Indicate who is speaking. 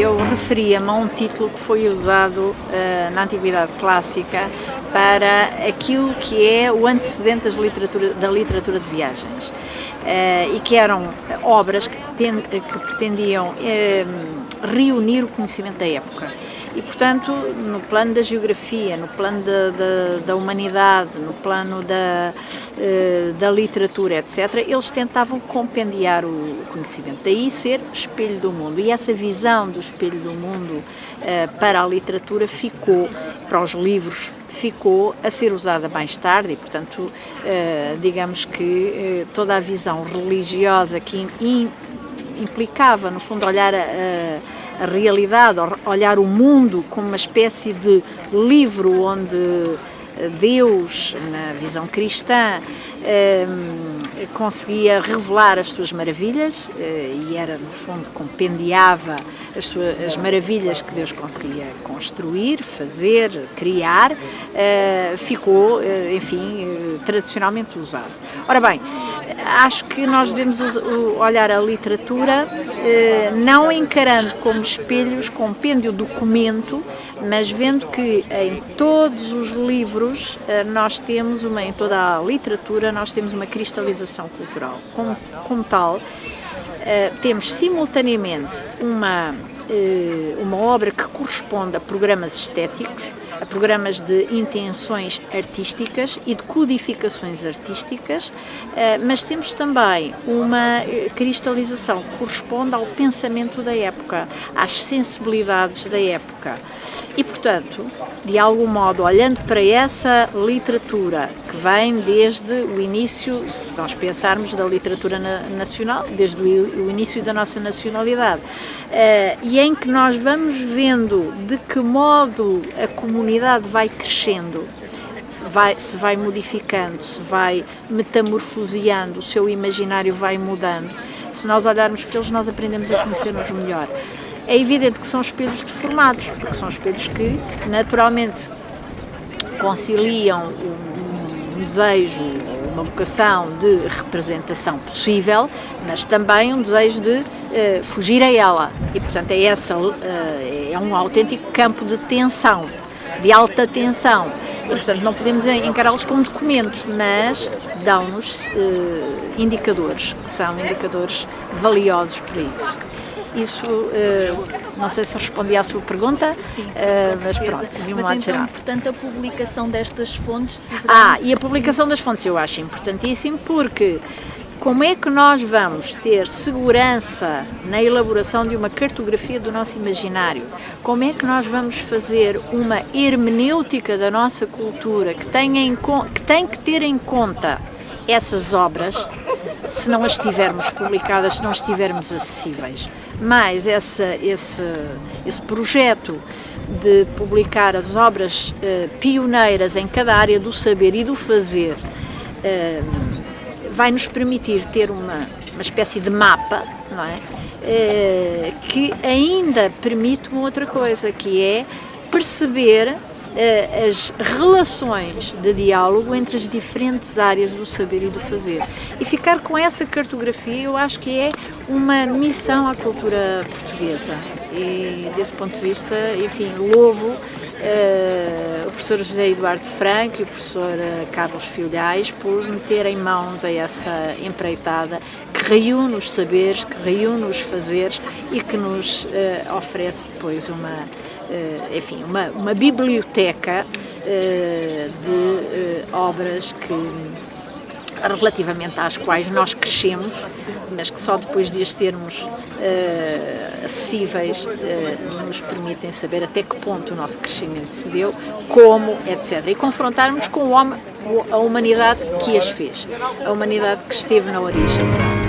Speaker 1: eu referia-me a um título que foi usado na Antiguidade Clássica para aquilo que é o antecedente da literatura de viagens, e que eram obras que pretendiam reunir o conhecimento da época. E, portanto, no plano da geografia, no plano da humanidade, no plano da literatura, etc., eles tentavam compendiar o conhecimento. Daí ser espelho do mundo. E essa visão do espelho do mundo para a literatura ficou, para os livros, ficou a ser usada mais tarde e, portanto, digamos que toda a visão religiosa que implicava, no fundo, olhar a realidade, olhar o mundo como uma espécie de livro onde Deus, na visão cristã, conseguia revelar as suas maravilhas e era, no fundo, compendiava as maravilhas que Deus conseguia construir, fazer, criar, ficou, enfim, tradicionalmente usado. Ora bem, acho que nós devemos olhar a literatura não encarando como espelhos, compêndio, documento, mas vendo que em todos os livros nós temos em toda a literatura nós temos uma cristalização cultural. Como tal, temos simultaneamente uma obra que corresponde a programas estéticos, a programas de intenções artísticas e de codificações artísticas, mas temos também uma cristalização que corresponde ao pensamento da época, às sensibilidades da época. E, portanto, de algum modo, olhando para essa literatura que vem desde o início, se nós pensarmos da literatura nacional, desde o início da nossa nacionalidade, e em que nós vamos vendo de que modo a comunidade vai crescendo, se vai modificando, se vai metamorfoseando, o seu imaginário vai mudando. Se nós olharmos para eles, nós aprendemos a conhecer-nos melhor. É evidente que são espelhos deformados, porque são espelhos que, naturalmente, conciliam um desejo, uma vocação de representação possível, mas também um desejo de fugir a ela. E, portanto, é um autêntico campo de tensão, de alta tensão. E, portanto, não podemos encará-los como documentos, mas dão-nos indicadores, que são indicadores valiosos para isso. Isso, não sei se respondi à sua pergunta,
Speaker 2: sim,
Speaker 1: mas pronto, de um
Speaker 2: modo
Speaker 1: geral.
Speaker 2: Portanto, a publicação destas fontes será...
Speaker 1: E a publicação das fontes eu acho importantíssimo, porque como é que nós vamos ter segurança na elaboração de uma cartografia do nosso imaginário? Como é que nós vamos fazer uma hermenêutica da nossa cultura que tem que ter em conta essas obras, se não as tivermos publicadas, se não estivermos acessíveis? Mas esse projeto de publicar as obras pioneiras em cada área do saber e do fazer vai nos permitir ter uma espécie de mapa, não é? Que ainda permite uma outra coisa, que é perceber as relações de diálogo entre as diferentes áreas do saber e do fazer. E ficar com essa cartografia, eu acho que é uma missão à cultura portuguesa. E, desse ponto de vista, enfim, louvo o professor José Eduardo Franco e o professor Carlos Filhais por meter em mãos a essa empreitada que reúne os saberes, que reúne os fazeres e que nos oferece depois uma biblioteca de obras relativamente às quais nós crescemos, mas que só depois de as termos acessíveis nos permitem saber até que ponto o nosso crescimento se deu, como, etc. E confrontarmos com a humanidade que as fez, a humanidade que esteve na origem.